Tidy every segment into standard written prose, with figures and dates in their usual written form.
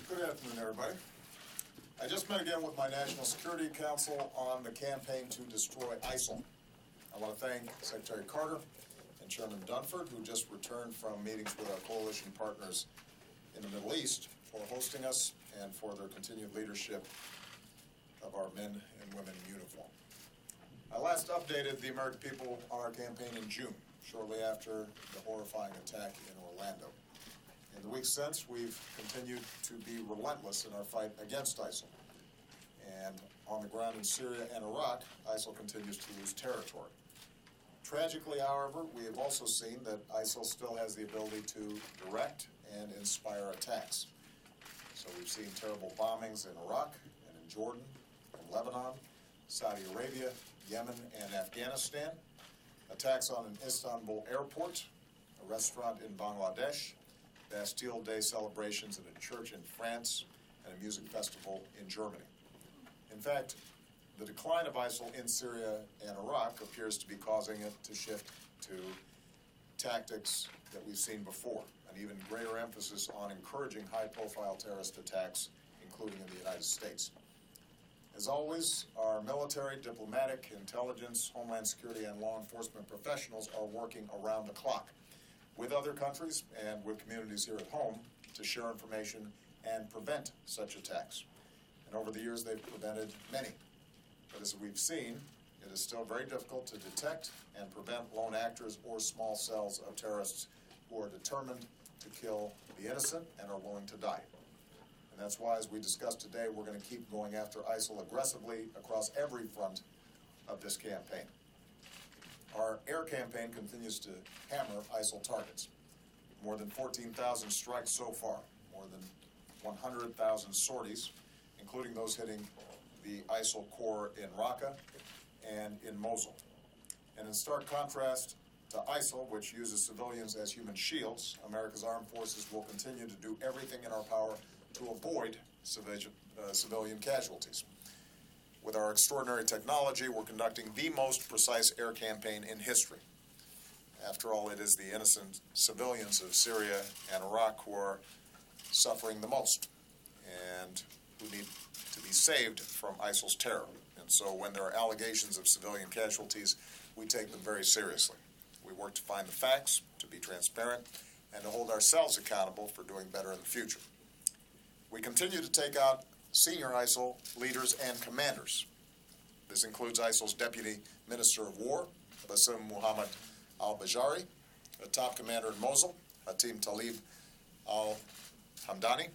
Good afternoon, everybody. I just met again with my National Security Council on the campaign to destroy ISIL. I want to thank Secretary Carter and Chairman Dunford, who just returned from meetings with our coalition partners in the Middle East, for hosting us and for their continued leadership of our men and women in uniform. I last updated the American people on our campaign in June, shortly after the horrifying attack in Orlando. In the weeks since, we've continued to be relentless in our fight against ISIL. And on the ground in Syria and Iraq, ISIL continues to lose territory. Tragically, however, we have also seen that ISIL still has the ability to direct and inspire attacks. So we've seen terrible bombings in Iraq and in Jordan, in Lebanon, Saudi Arabia, Yemen, and Afghanistan, attacks on an Istanbul airport, a restaurant in Bangladesh, Bastille Day celebrations in a church in France, and a music festival in Germany. In fact, the decline of ISIL in Syria and Iraq appears to be causing it to shift to tactics that we've seen before, an even greater emphasis on encouraging high-profile terrorist attacks, including in the United States. As always, our military, diplomatic, intelligence, homeland security, and law enforcement professionals are working around the clock with other countries and with communities here at home to share information and prevent such attacks. And over the years, they've prevented many. But as we've seen, it is still very difficult to detect and prevent lone actors or small cells of terrorists who are determined to kill the innocent and are willing to die. And that's why, as we discussed today, we're going to keep going after ISIL aggressively across every front of this campaign. Our air campaign continues to hammer ISIL targets. More than 14,000 strikes so far, more than 100,000 sorties, including those hitting the ISIL core in Raqqa and in Mosul. And in stark contrast to ISIL, which uses civilians as human shields, America's armed forces will continue to do everything in our power to avoid civilian casualties. With our extraordinary technology, we're conducting the most precise air campaign in history. After all, it is the innocent civilians of Syria and Iraq who are suffering the most and who need to be saved from ISIL's terror. And so when there are allegations of civilian casualties, we take them very seriously. We work to find the facts, to be transparent, and to hold ourselves accountable for doing better in the future. We continue to take out senior ISIL leaders and commanders. This includes ISIL's Deputy Minister of War, Bassem Muhammad al-Bajari, a top commander in Mosul, Hatim Talib al-Hamdani,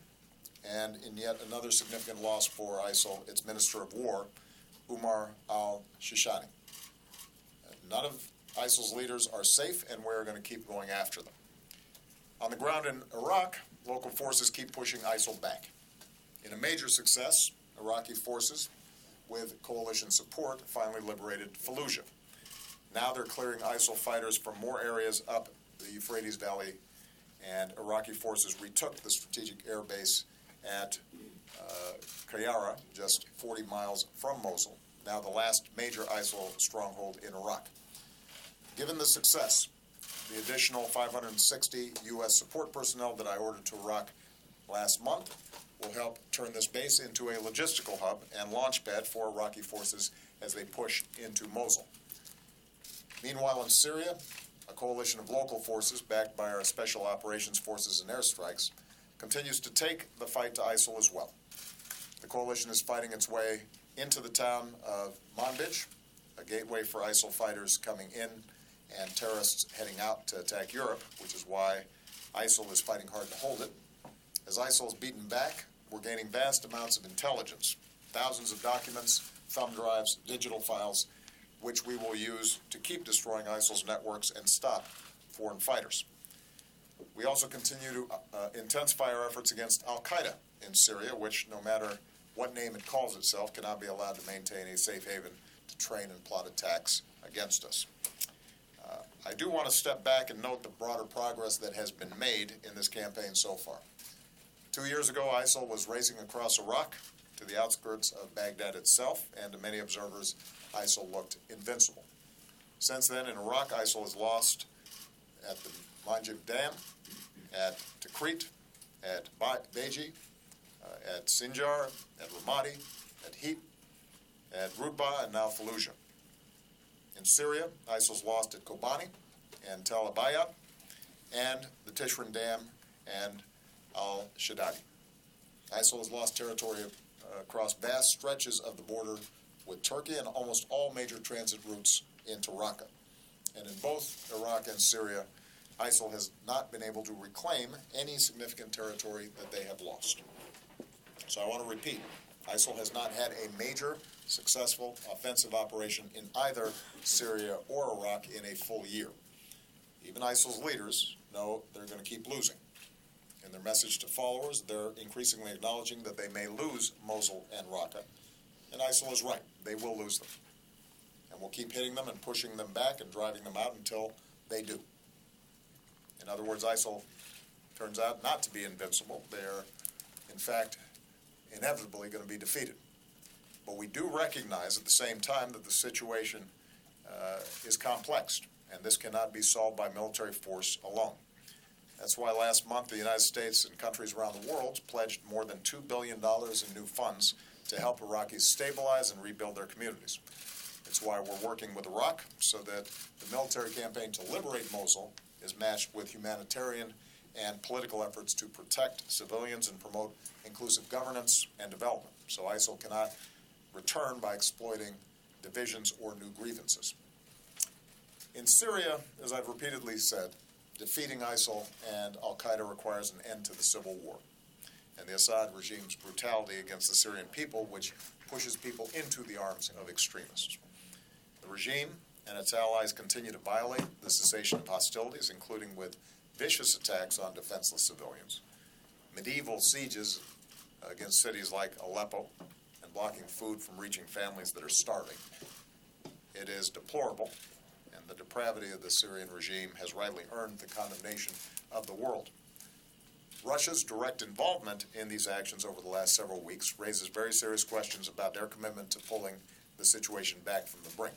and in yet another significant loss for ISIL, its Minister of War, Umar al-Shishani. None of ISIL's leaders are safe, and we're going to keep going after them. On the ground in Iraq, local forces keep pushing ISIL back. In a major success, Iraqi forces, with coalition support, finally liberated Fallujah. Now they're clearing ISIL fighters from more areas up the Euphrates Valley, and Iraqi forces retook the strategic air base at Qayyara, just 40 miles from Mosul, now the last major ISIL stronghold in Iraq. Given the success, the additional 560 U.S. support personnel that I ordered to Iraq last month will help turn this base into a logistical hub and launch pad for Iraqi forces as they push into Mosul. Meanwhile, in Syria, a coalition of local forces backed by our Special Operations Forces and airstrikes continues to take the fight to ISIL as well. The coalition is fighting its way into the town of Manbij, a gateway for ISIL fighters coming in and terrorists heading out to attack Europe, which is why ISIL is fighting hard to hold it. As ISIL is beaten back, we're gaining vast amounts of intelligence, thousands of documents, thumb drives, digital files, which we will use to keep destroying ISIL's networks and stop foreign fighters. We also continue to intensify our efforts against al-Qaeda in Syria, which, no matter what name it calls itself, cannot be allowed to maintain a safe haven to train and plot attacks against us. I do want to step back and note the broader progress that has been made in this campaign so far. 2 years ago, ISIL was racing across Iraq to the outskirts of Baghdad itself, and to many observers, ISIL looked invincible. Since then, in Iraq, ISIL has lost at the Manbij Dam, at Tikrit, at Beji, at Sinjar, at Ramadi, at Hit, at Rutbah, and now Fallujah. In Syria, ISIL's lost at Kobani and Tel Abyad, and the Tishrin Dam and al-Shaddadi. ISIL has lost territory across vast stretches of the border with Turkey and almost all major transit routes into Raqqa. And in both Iraq and Syria, ISIL has not been able to reclaim any significant territory that they have lost. So I want to repeat, ISIL has not had a major successful offensive operation in either Syria or Iraq in a full year. Even ISIL's leaders know they're going to keep losing. In their message to followers, they're increasingly acknowledging that they may lose Mosul and Raqqa. And ISIL is right. They will lose them. And we'll keep hitting them and pushing them back and driving them out until they do. In other words, ISIL turns out not to be invincible. They're, in fact, inevitably going to be defeated. But we do recognize at the same time that the situation is complex, and this cannot be solved by military force alone. That's why last month the United States and countries around the world pledged more than $2 billion in new funds to help Iraqis stabilize and rebuild their communities. It's why we're working with Iraq so that the military campaign to liberate Mosul is matched with humanitarian and political efforts to protect civilians and promote inclusive governance and development. So ISIL cannot return by exploiting divisions or new grievances. In Syria, as I've repeatedly said, defeating ISIL and al-Qaeda requires an end to the civil war and the Assad regime's brutality against the Syrian people, which pushes people into the arms of extremists. The regime and its allies continue to violate the cessation of hostilities, including with vicious attacks on defenseless civilians, medieval sieges against cities like Aleppo, and blocking food from reaching families that are starving. It is deplorable, and the depravity of the Syrian regime has rightly earned the condemnation of the world. Russia's direct involvement in these actions over the last several weeks raises very serious questions about their commitment to pulling the situation back from the brink.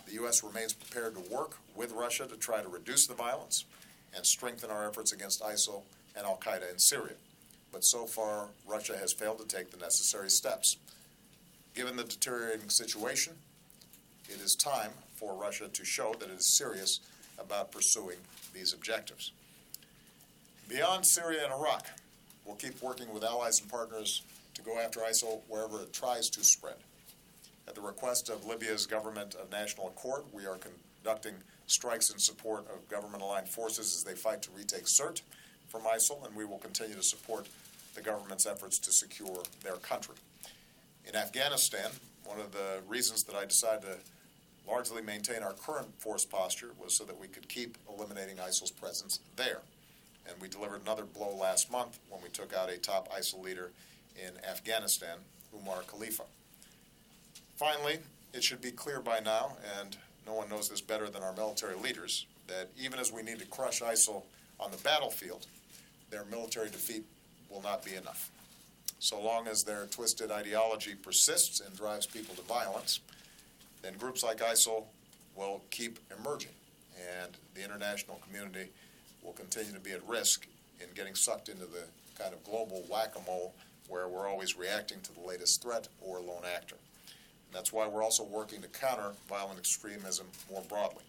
The U.S. remains prepared to work with Russia to try to reduce the violence and strengthen our efforts against ISIL and al-Qaeda in Syria. But so far, Russia has failed to take the necessary steps. Given the deteriorating situation, it is time for Russia to show that it is serious about pursuing these objectives. Beyond Syria and Iraq, we'll keep working with allies and partners to go after ISIL wherever it tries to spread. At the request of Libya's Government of National Accord, we are conducting strikes in support of government-aligned forces as they fight to retake Sirte from ISIL, and we will continue to support the government's efforts to secure their country. In Afghanistan, one of the reasons that I decided to largely maintain our current force posture was so that we could keep eliminating ISIL's presence there. And we delivered another blow last month when we took out a top ISIL leader in Afghanistan, Umar Khalifa. Finally, it should be clear by now, and no one knows this better than our military leaders, that even as we need to crush ISIL on the battlefield, their military defeat will not be enough. So long as their twisted ideology persists and drives people to violence, then groups like ISIL will keep emerging, and the international community will continue to be at risk in getting sucked into the kind of global whack-a-mole where we're always reacting to the latest threat or lone actor. And that's why we're also working to counter violent extremism more broadly,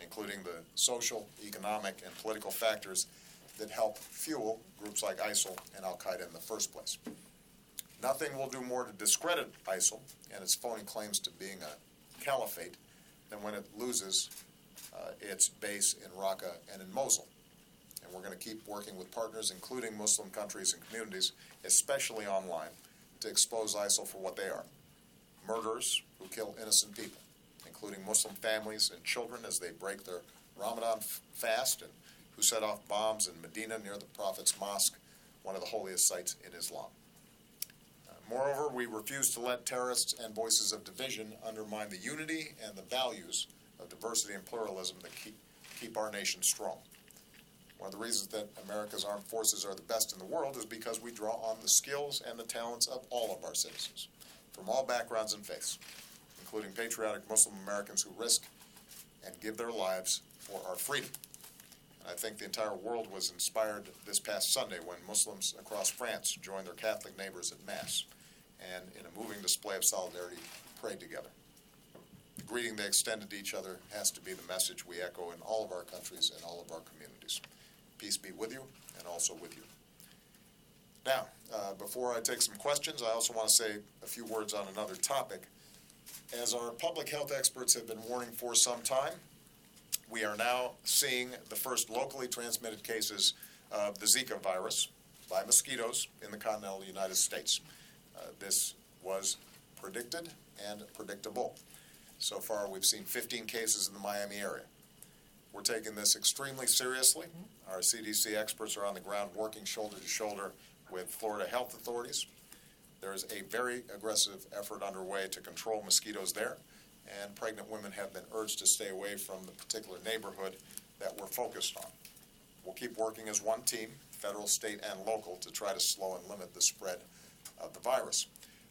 including the social, economic, and political factors that help fuel groups like ISIL and al-Qaeda in the first place. Nothing will do more to discredit ISIL and its phony claims to being a caliphate than when it loses its base in Raqqa and in Mosul. And we're going to keep working with partners, including Muslim countries and communities, especially online, to expose ISIL for what they are: murderers who kill innocent people, including Muslim families and children as they break their Ramadan fast, and who set off bombs in Medina near the Prophet's mosque, one of the holiest sites in Islam. Moreover, we refuse to let terrorists and voices of division undermine the unity and the values of diversity and pluralism that keep our nation strong. One of the reasons that America's armed forces are the best in the world is because we draw on the skills and the talents of all of our citizens, from all backgrounds and faiths, including patriotic Muslim Americans who risk and give their lives for our freedom. I think the entire world was inspired this past Sunday when Muslims across France joined their Catholic neighbors at Mass and, in a moving display of solidarity, prayed together. The greeting they extended to each other has to be the message we echo in all of our countries and all of our communities. Peace be with you and also with you. Now, before I take some questions, I also want to say a few words on another topic. As our public health experts have been warning for some time, we are now seeing the first locally transmitted cases of the Zika virus by mosquitoes in the continental United States. This was predicted and predictable. So far, we've seen 15 cases in the Miami area. We're taking this extremely seriously. Our CDC experts are on the ground working shoulder to shoulder with Florida health authorities. There is a very aggressive effort underway to control mosquitoes there, and pregnant women have been urged to stay away from the particular neighborhood that we're focused on. We'll keep working as one team, federal, state, and local, to try to slow and limit the spread of the virus.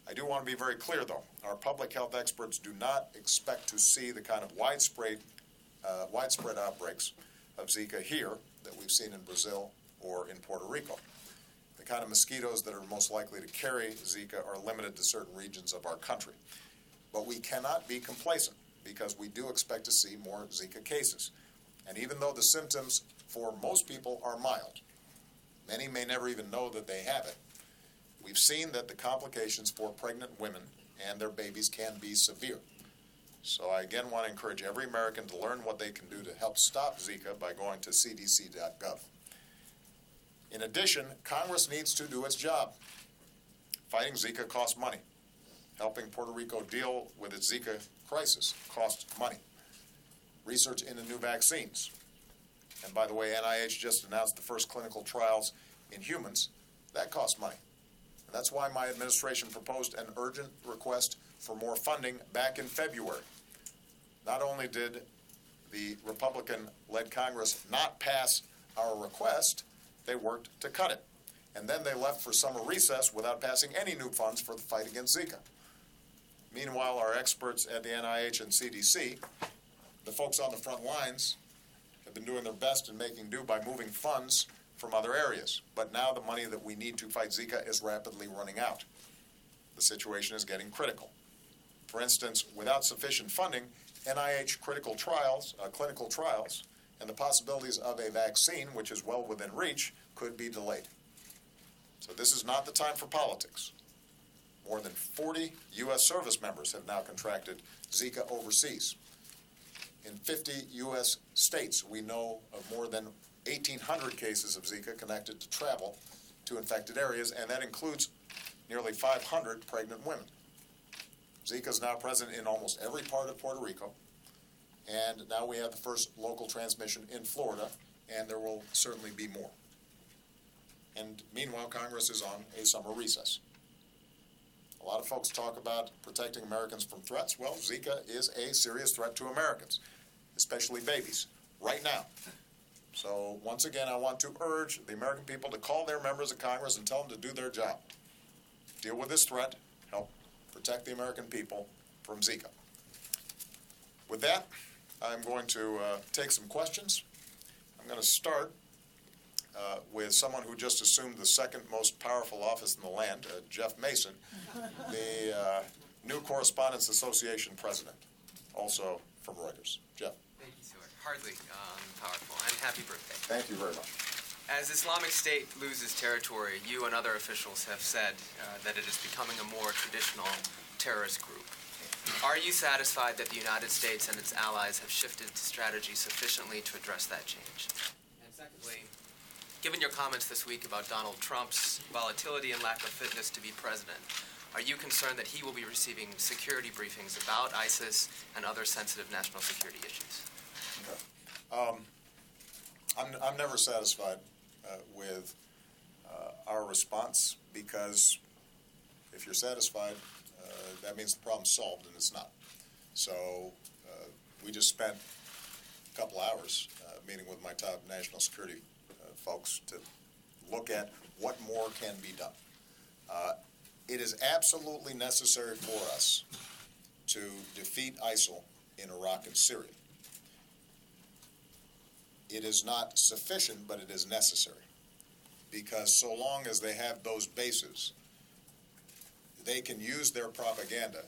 I do want to be very clear, though. Our public health experts do not expect to see the kind of widespread outbreaks of Zika here that we've seen in Brazil or in Puerto Rico. The kind of mosquitoes that are most likely to carry Zika are limited to certain regions of our country. But we cannot be complacent because we do expect to see more Zika cases. And even though the symptoms for most people are mild, many may never even know that they have it, we've seen that the complications for pregnant women and their babies can be severe. So I again want to encourage every American to learn what they can do to help stop Zika by going to cdc.gov. In addition, Congress needs to do its job. Fighting Zika costs money. Helping Puerto Rico deal with its Zika crisis costs money. Research into new vaccines. And by the way, NIH just announced the first clinical trials in humans. That costs money. And that's why my administration proposed an urgent request for more funding back in February. Not only did the Republican-led Congress not pass our request, they worked to cut it. And then they left for summer recess without passing any new funds for the fight against Zika. Meanwhile, our experts at the NIH and CDC, the folks on the front lines, have been doing their best in making do by moving funds from other areas. But now the money that we need to fight Zika is rapidly running out. The situation is getting critical. For instance, without sufficient funding, NIH clinical trials, and the possibilities of a vaccine, which is well within reach, could be delayed. So this is not the time for politics. More than 40 U.S. service members have now contracted Zika overseas. In 50 U.S. states, we know of more than 1,800 cases of Zika connected to travel to infected areas, and that includes nearly 500 pregnant women. Zika is now present in almost every part of Puerto Rico, and now we have the first local transmission in Florida, and there will certainly be more. And meanwhile, Congress is on a summer recess. A lot of folks talk about protecting Americans from threats. Well, Zika is a serious threat to Americans, especially babies, right now. So once again, I want to urge the American people to call their members of Congress and tell them to do their job. Deal with this threat, help protect the American people from Zika. With that, I'm going to take some questions. I'm going to start with someone who just assumed the second most powerful office in the land, Jeff Mason, the New Correspondents Association president, also from Reuters. Jeff. Thank you, sir. Hardly powerful. And happy birthday. Thank you very much. As Islamic State loses territory, you and other officials have said that it is becoming a more traditional terrorist group. Are you satisfied that the United States and its allies have shifted strategy sufficiently to address that change? And secondly, given your comments this week about Donald Trump's volatility and lack of fitness to be president, are you concerned that he will be receiving security briefings about ISIS and other sensitive national security issues? Okay. I'm never satisfied with our response, because if you're satisfied, that means the problem's solved, and it's not. So we just spent a couple hours meeting with my top national security folks to look at what more can be done. It is absolutely necessary for us to defeat ISIL in Iraq and Syria. it is not sufficient, but it is necessary. Because so long as they have those bases, they can use their propaganda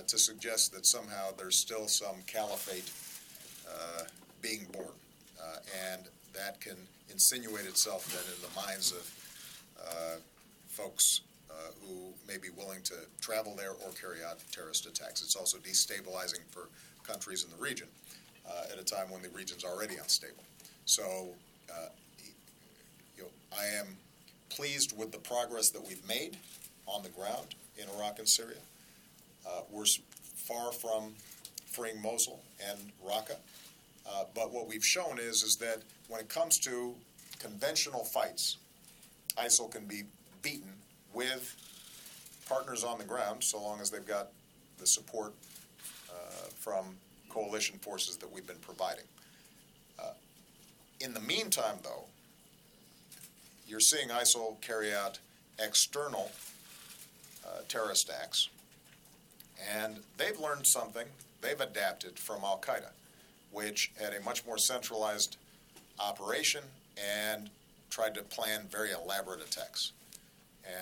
to suggest that somehow there's still some caliphate being born. And that can insinuate itself then in the minds of folks who may be willing to travel there or carry out terrorist attacks. It's also destabilizing for countries in the region at a time when the region's already unstable. So, I am pleased with the progress that we've made on the ground in Iraq and Syria. We're far from freeing Mosul and Raqqa, but what we've shown is that when it comes to conventional fights, ISIL can be beaten with partners on the ground, so long as they've got the support from coalition forces that we've been providing. In the meantime, though, you're seeing ISIL carry out external terrorist acts, and they've learned something. They've adapted from al-Qaeda, which had a much more centralized operation and tried to plan very elaborate attacks.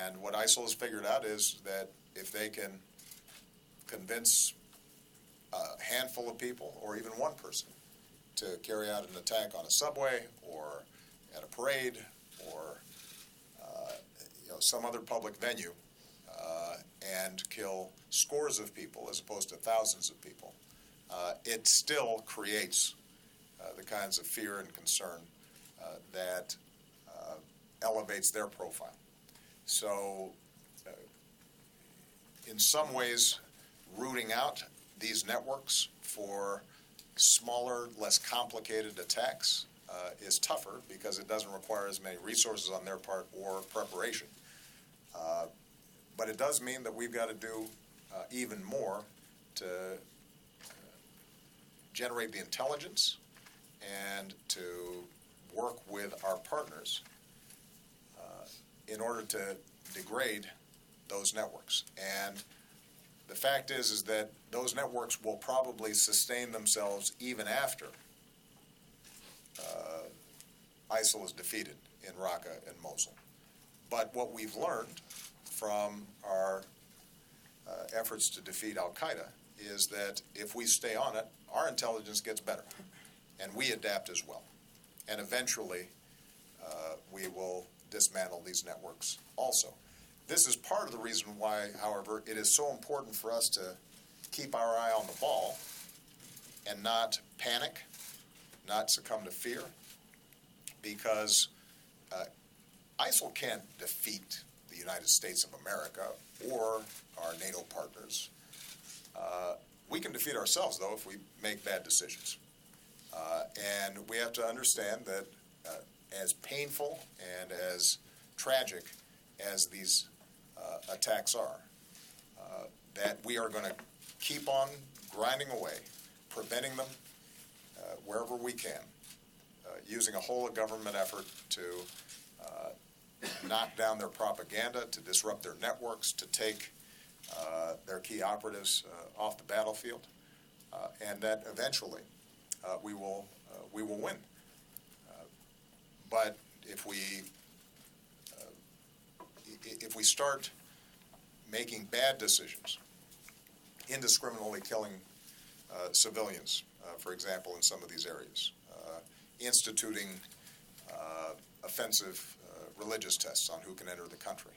And what ISIL has figured out is that if they can convince a handful of people, or even one person, to carry out an attack on a subway or at a parade or some other public venue and kill scores of people as opposed to thousands of people, it still creates the kinds of fear and concern that elevates their profile. So in some ways, rooting out these networks for smaller, less complicated attacks is tougher because it doesn't require as many resources on their part or preparation. But it does mean that we've got to do even more to generate the intelligence and to work with our partners in order to degrade those networks. And the fact is that those networks will probably sustain themselves even after ISIL is defeated in Raqqa and Mosul. But what we've learned from our efforts to defeat al-Qaeda is that if we stay on it, our intelligence gets better, and we adapt as well. And eventually, we will dismantle these networks also. This is part of the reason why, however, it is so important for us to keep our eye on the ball and not panic, not succumb to fear, because ISIL can't defeat the United States of America or our NATO partners. We can defeat ourselves, though, if we make bad decisions. And we have to understand that as painful and as tragic as these attacks are, that we are going to keep on grinding away, preventing them wherever we can, using a whole of government effort to knock down their propaganda, to disrupt their networks, to take their key operatives off the battlefield, and that eventually we will win. But if we start making bad decisions, indiscriminately killing civilians, for example, in some of these areas, instituting offensive religious tests on who can enter the country,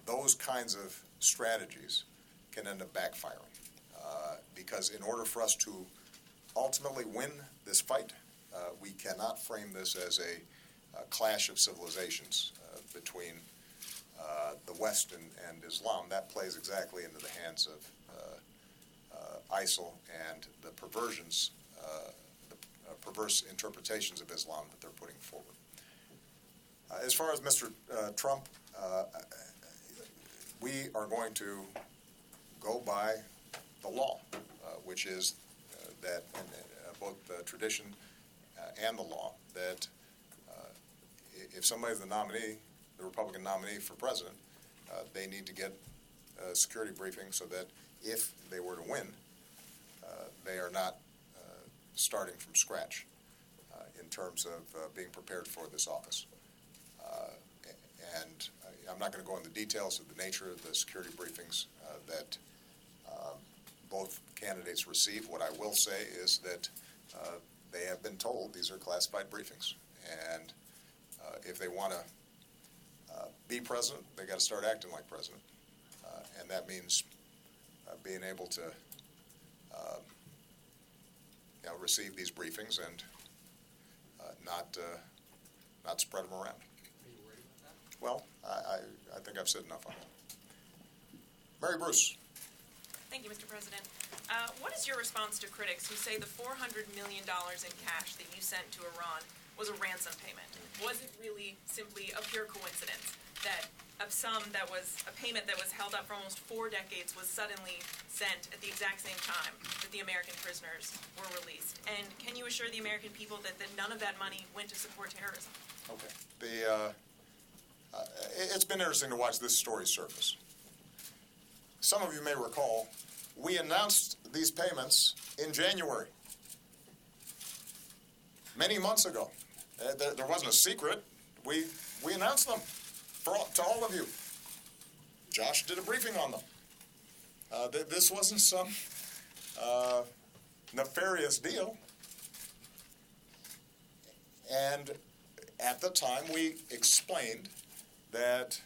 those kinds of strategies can end up backfiring. Because in order for us to ultimately win this fight, we cannot frame this as a clash of civilizations between the West and Islam. That plays exactly into the hands of ISIL and the perversions, the perverse interpretations of Islam that they're putting forward. As far as Mr. Trump, we are going to go by the law, which is that both the tradition and the law, that if somebody's the nominee, the Republican nominee for president, they need to get a security briefing so that if they were to win, they are not starting from scratch. terms of being prepared for this office. And I'm not going to go into details of the nature of the security briefings that both candidates receive. What I will say is that they have been told these are classified briefings. And if they want to be president, they got to start acting like president. And that means being able to receive these briefings and not spread them around. Are you worried about that? Well, I think I've said enough on that. Mary Bruce. Thank you, Mr. President. What is your response to critics who say the $400 million in cash that you sent to Iran was a ransom payment? Was it really simply a pure coincidence that a payment that was held up for almost 4 decades was suddenly sent at the exact same time that the American prisoners were released? And can you assure the American people that none of that money went to support terrorism? Okay. It's been interesting to watch this story surface. Some of you may recall, we announced these payments in January, many months ago. There wasn't a secret. We announced them to all of you. Josh did a briefing on them. This wasn't some nefarious deal. And at the time, we explained that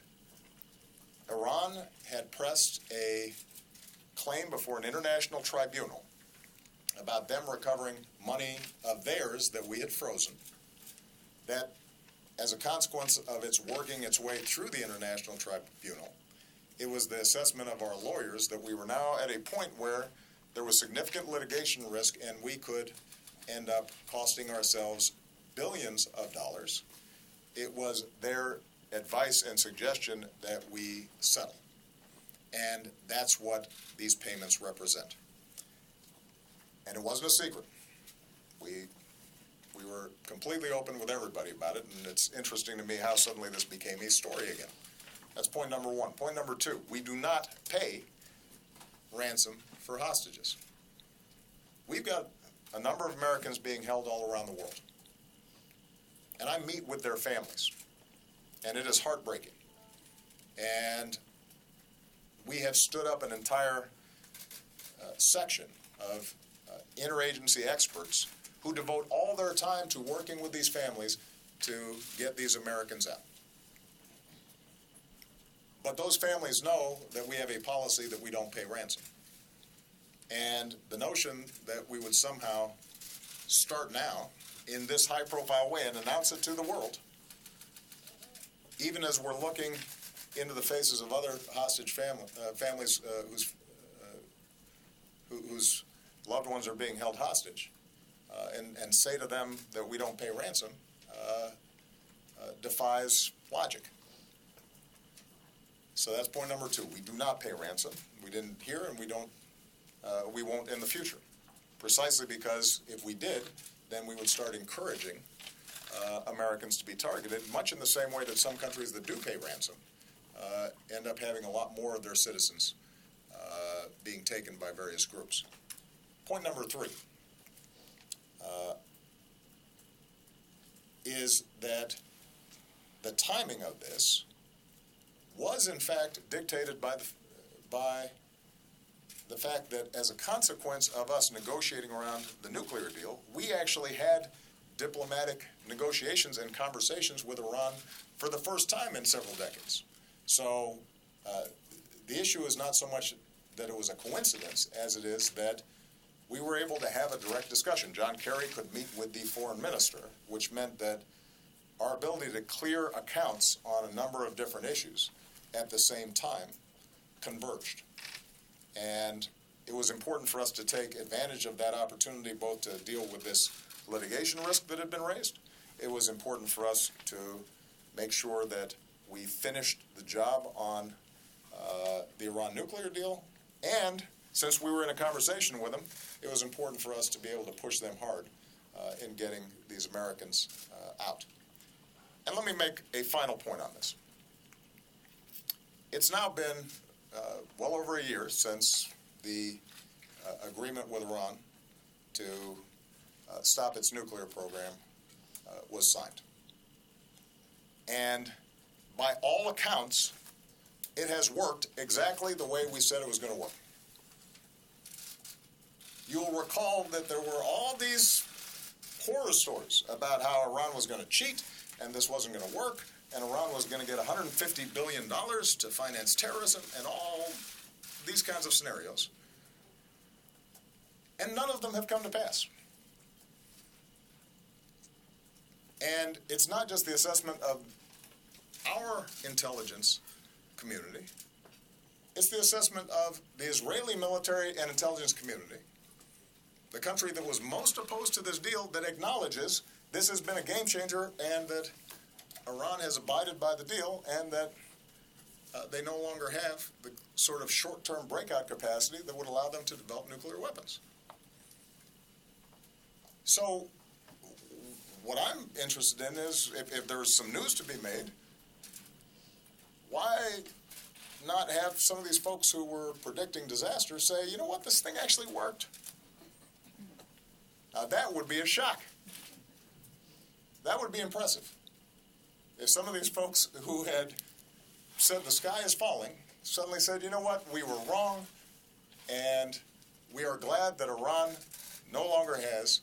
Iran had pressed a claim before an international tribunal about them recovering money of theirs that we had frozen, that as a consequence of its working its way through the international tribunal, it was the assessment of our lawyers that we were now at a point where there was significant litigation risk and we could end up costing ourselves billions of dollars. It was their advice and suggestion that we settle. And that's what these payments represent. And it wasn't a secret. We were completely open with everybody about it, and it's interesting to me how suddenly this became a story again. That's point number one. Point number two, we do not pay ransom for hostages. We've got a number of Americans being held all around the world. And I meet with their families, and it is heartbreaking. And we have stood up an entire section of interagency experts who devote all their time to working with these families to get these Americans out. But those families know that we have a policy that we don't pay ransom. And the notion that we would somehow start now in this high-profile way and announce it to the world, even as we're looking into the faces of other hostage families whose loved ones are being held hostage, and say to them that we don't pay ransom, defies logic. So that's point number two. We do not pay ransom. We didn't here, and we won't in the future. Precisely because if we did, then we would start encouraging Americans to be targeted, much in the same way that some countries that do pay ransom end up having a lot more of their citizens being taken by various groups. Point number three is that the timing of this was in fact dictated by the fact that as a consequence of us negotiating around the nuclear deal, we actually had diplomatic negotiations and conversations with Iran for the first time in several decades. So the issue is not so much that it was a coincidence as it is that we were able to have a direct discussion. John Kerry could meet with the foreign minister, which meant that our ability to clear accounts on a number of different issues at the same time converged. And it was important for us to take advantage of that opportunity both to deal with this litigation risk that had been raised. It was important for us to make sure that we finished the job on the Iran nuclear deal. And since we were in a conversation with them, it was important for us to be able to push them hard in getting these Americans out. And let me make a final point on this. It's now been well over a year since the agreement with Iran to stop its nuclear program was signed. And by all accounts, it has worked exactly the way we said it was going to work. You'll recall that there were all these horror stories about how Iran was going to cheat, and this wasn't going to work, and Iran was going to get $150 billion to finance terrorism, and all these kinds of scenarios. And none of them have come to pass. And it's not just the assessment of our intelligence community, it's the assessment of the Israeli military and intelligence community, the country that was most opposed to this deal, that acknowledges this has been a game changer and that Iran has abided by the deal and that they no longer have the sort of short-term breakout capacity that would allow them to develop nuclear weapons. So what I'm interested in is if there's some news to be made, why not have some of these folks who were predicting disaster say, you know what, this thing actually worked? Now that would be a shock. That would be impressive. If some of these folks who had said the sky is falling suddenly said, you know what, we were wrong, and we are glad that Iran no longer has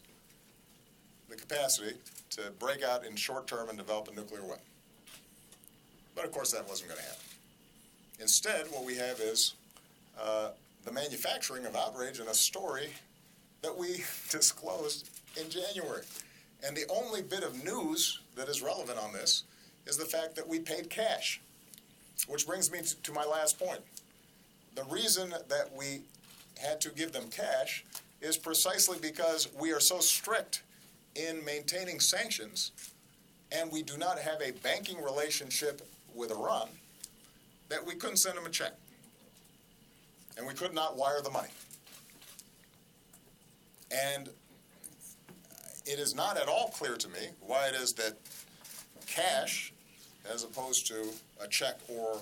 the capacity to break out in short term and develop a nuclear weapon. But of course that wasn't going to happen. Instead, what we have is the manufacturing of outrage in a story that we disclosed in January. And the only bit of news that is relevant on this is the fact that we paid cash, which brings me to my last point. The reason that we had to give them cash is precisely because we are so strict in maintaining sanctions, and we do not have a banking relationship with Iran, that we couldn't send them a check. And we could not wire the money. And it is not at all clear to me why it is that cash, as opposed to a check or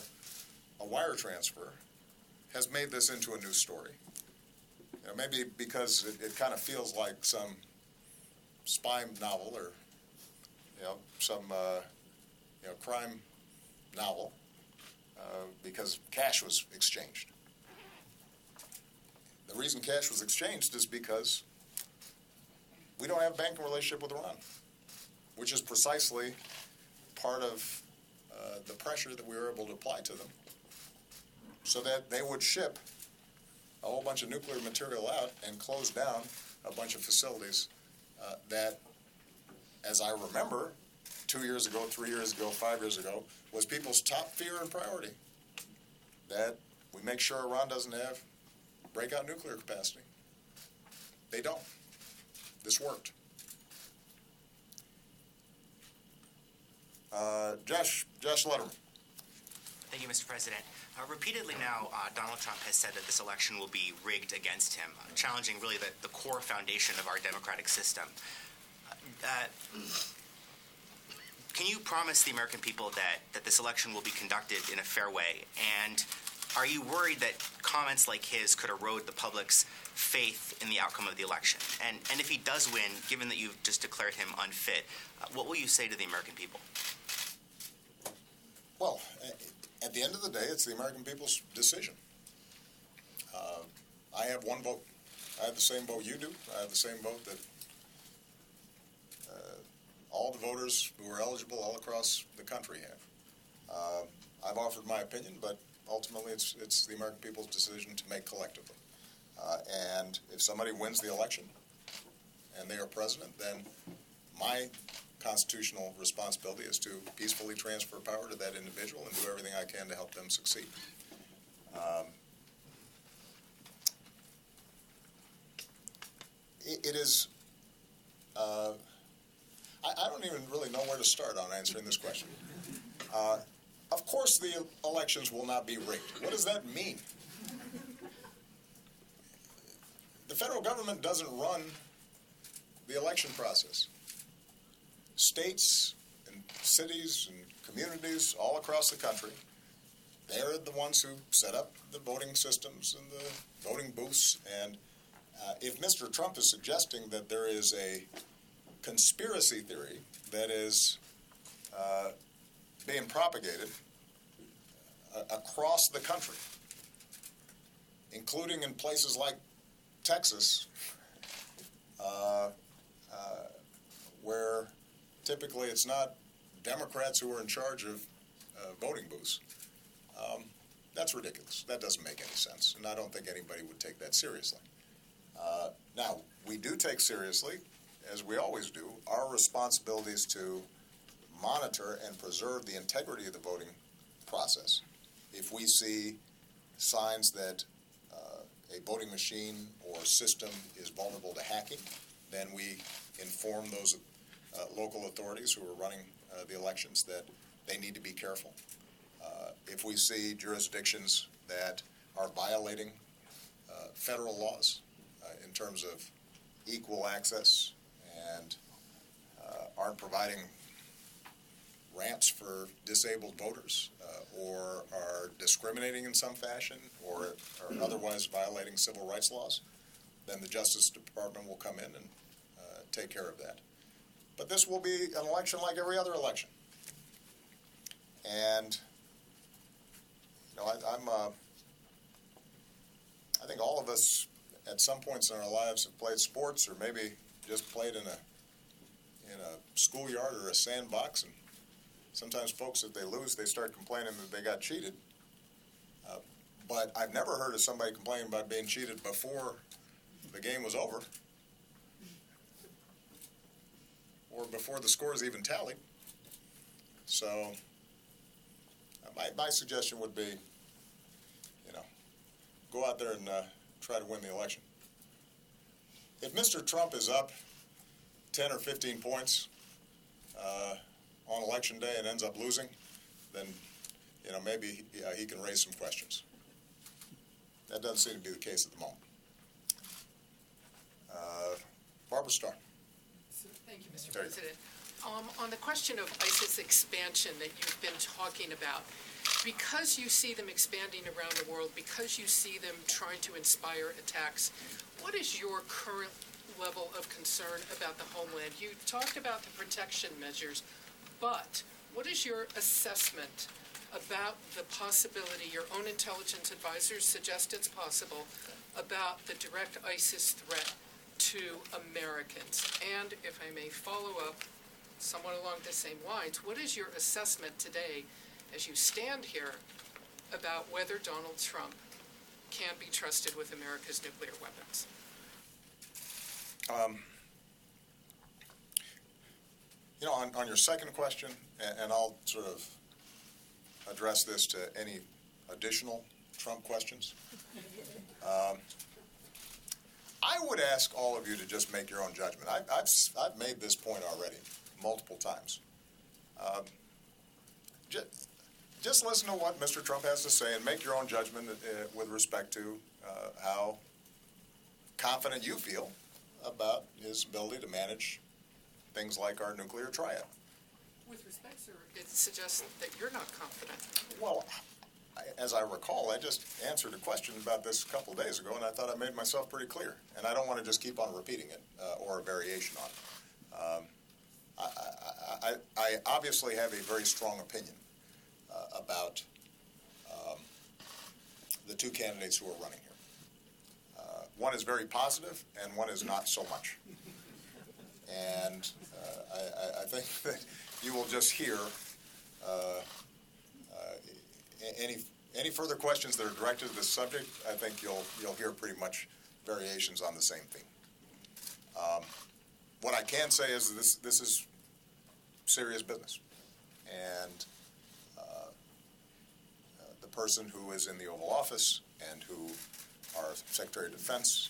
a wire transfer, has made this into a news story. You know, maybe because it kind of feels like some spy novel or some crime novel, because cash was exchanged. The reason cash was exchanged is because we don't have a banking relationship with Iran, which is precisely part of the pressure that we were able to apply to them so that they would ship a whole bunch of nuclear material out and close down a bunch of facilities that, as I remember, 2 years ago, 3 years ago, 5 years ago, was people's top fear and priority, that we make sure Iran doesn't have breakout nuclear capacity. They don't. This worked. Josh Letterman. Thank you, Mr. President. Repeatedly now, Donald Trump has said that this election will be rigged against him, challenging really the core foundation of our democratic system. Can you promise the American people that this election will be conducted in a fair way? And are you worried that comments like his could erode the public's faith in the outcome of the election? And if he does win, given that you've just declared him unfit, what will you say to the American people? Well, at the end of the day, it's the American people's decision. I have one vote. I have the same vote you do. I have the same vote that all the voters who are eligible all across the country have. I've offered my opinion, but ultimately it's the American people's decision to make collectively. And if somebody wins the election and they are president, then my constitutional responsibility is to peacefully transfer power to that individual and do everything I can to help them succeed. It is, I don't even really know where to start on answering this question. Of course the elections will not be rigged. What does that mean? The federal government doesn't run the election process. States and cities and communities all across the country, they're the ones who set up the voting systems and the voting booths. And if Mr. Trump is suggesting that there is a conspiracy theory that is being propagated across the country, including in places like Texas, where typically it's not Democrats who are in charge of voting booths. That's ridiculous. That doesn't make any sense, and I don't think anybody would take that seriously. Now, we do take seriously, as we always do, our responsibilities to monitor and preserve the integrity of the voting process. If we see signs that a voting machine or system is vulnerable to hacking, then we inform those local authorities who are running the elections that they need to be careful. If we see jurisdictions that are violating federal laws in terms of equal access and aren't providing ramps for disabled voters or are discriminating in some fashion or are otherwise violating civil rights laws, then the Justice Department will come in and take care of that. But this will be an election like every other election. And, you know, I think all of us at some points in our lives have played sports or maybe just played in a schoolyard or a sandbox, and sometimes folks, if they lose, they start complaining that they got cheated. But I've never heard of somebody complaining about being cheated before the game was over or before the scores even tallied. So my suggestion would be, you know, go out there and try to win the election. If Mr. Trump is up 10 or 15 points on election day and ends up losing, then, you know, maybe he can raise some questions. That doesn't seem to be the case at the moment. Barbara Starr. Thank you, Mr. President. On the question of ISIS expansion that you've been talking about, because you see them expanding around the world, because you see them trying to inspire attacks, what is your current level of concern about the homeland? You talked about the protection measures, but what is your assessment about the possibility, your own intelligence advisors suggest it's possible, about the direct ISIS threat to Americans? And if I may follow up somewhat along the same lines, what is your assessment today as you stand here about whether Donald Trump can be trusted with America's nuclear weapons? You know, on your second question, and I'll sort of address this to any additional Trump questions. I would ask all of you to just make your own judgment. I've made this point already multiple times. Just listen to what Mr. Trump has to say and make your own judgment with respect to how confident you feel about his ability to manage things like our nuclear triad. With respect, sir, it suggests that you're not confident. Well, as I recall, I just answered a question about this a couple of days ago, and I thought I made myself pretty clear. And I don't want to just keep on repeating it or a variation on it. I obviously have a very strong opinion about the two candidates who are running here. One is very positive, and one is not so much. And I think that you will just hear any further questions that are directed to this subject. I think you'll hear pretty much variations on the same theme. What I can say is this is serious business, and the person who is in the Oval Office and who our Secretary of Defense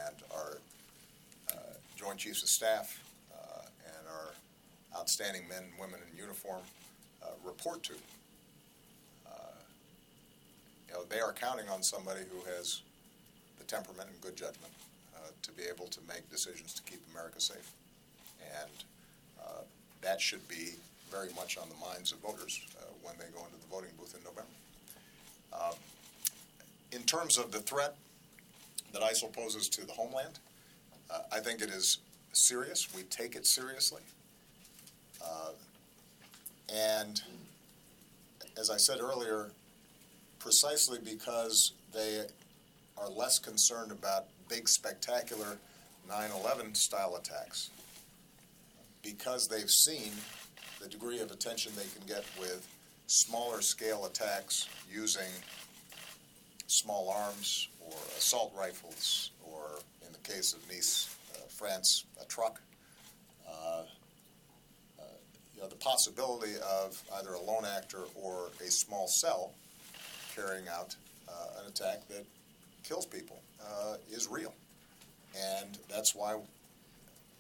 and our Joint Chiefs of Staff and our outstanding men and women in uniform report to. You know, they are counting on somebody who has the temperament and good judgment to be able to make decisions to keep America safe. And that should be very much on the minds of voters when they go into the voting booth in November. In terms of the threat that ISIL poses to the homeland, I think it is serious. We take it seriously. And as I said earlier, precisely because they are less concerned about big, spectacular 9/11 style attacks, because they've seen the degree of attention they can get with smaller scale attacks using small arms or assault rifles, or in the case of Nice, France, a truck. The possibility of either a lone actor or a small cell carrying out an attack that kills people is real. And that's why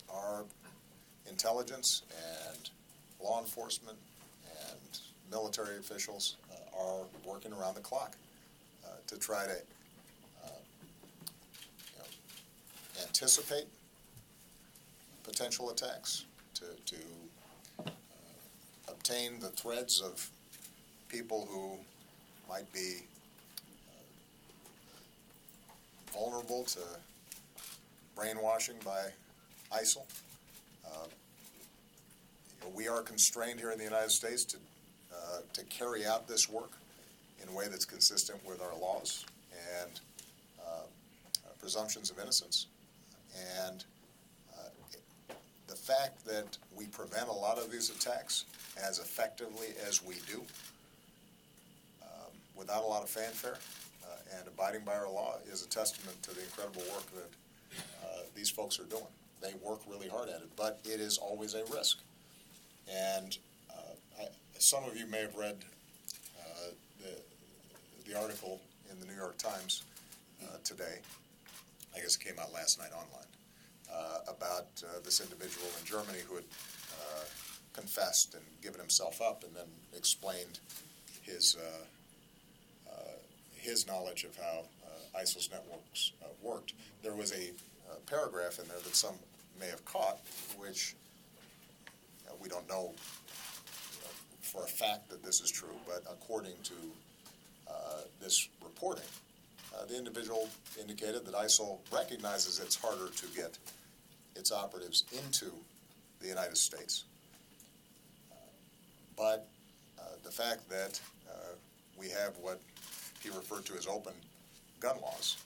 our intelligence and law enforcement and military officials are working around the clock to try to anticipate potential attacks, to obtain the threads of people who might be vulnerable to brainwashing by ISIL. We are constrained here in the United States to carry out this work in a way that's consistent with our laws and presumptions of innocence. And the fact that we prevent a lot of these attacks as effectively as we do, without a lot of fanfare and abiding by our law, is a testament to the incredible work that these folks are doing. They work really hard at it, but it is always a risk. And some of you may have read the article in the New York Times today. I guess it came out last night online, about this individual in Germany who had confessed and given himself up, and then explained his knowledge of how ISIL's networks worked. There was a paragraph in there that some may have caught, which we don't know for a fact that this is true, but according to this reporting, the individual indicated that ISIL recognizes it's harder to get its operatives into the United States. But the fact that we have what he referred to as open gun laws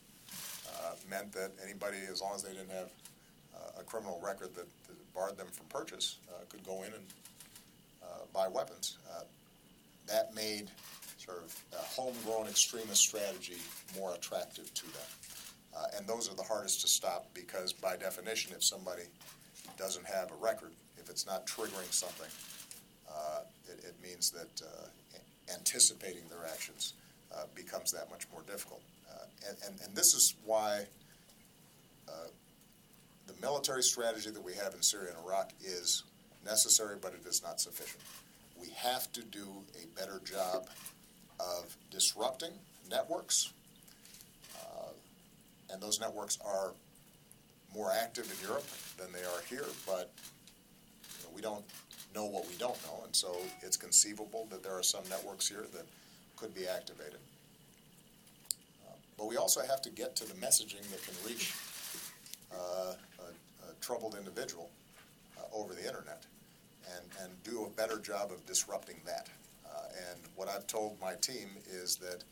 meant that anybody, as long as they didn't have a criminal record that barred them from purchase, could go in and buy weapons. That made sort of a homegrown extremist strategy more attractive to them. And those are the hardest to stop, because by definition, if somebody doesn't have a record, if it's not triggering something, it means that anticipating their actions becomes that much more difficult. And this is why the military strategy that we have in Syria and Iraq is necessary, but it is not sufficient. We have to do a better job of disrupting networks, and those networks are more active in Europe than they are here, but we don't know what we don't know, and so it's conceivable that there are some networks here that could be activated. But we also have to get to the messaging that can reach a troubled individual over the internet, and do a better job of disrupting that. And what I've told my team is that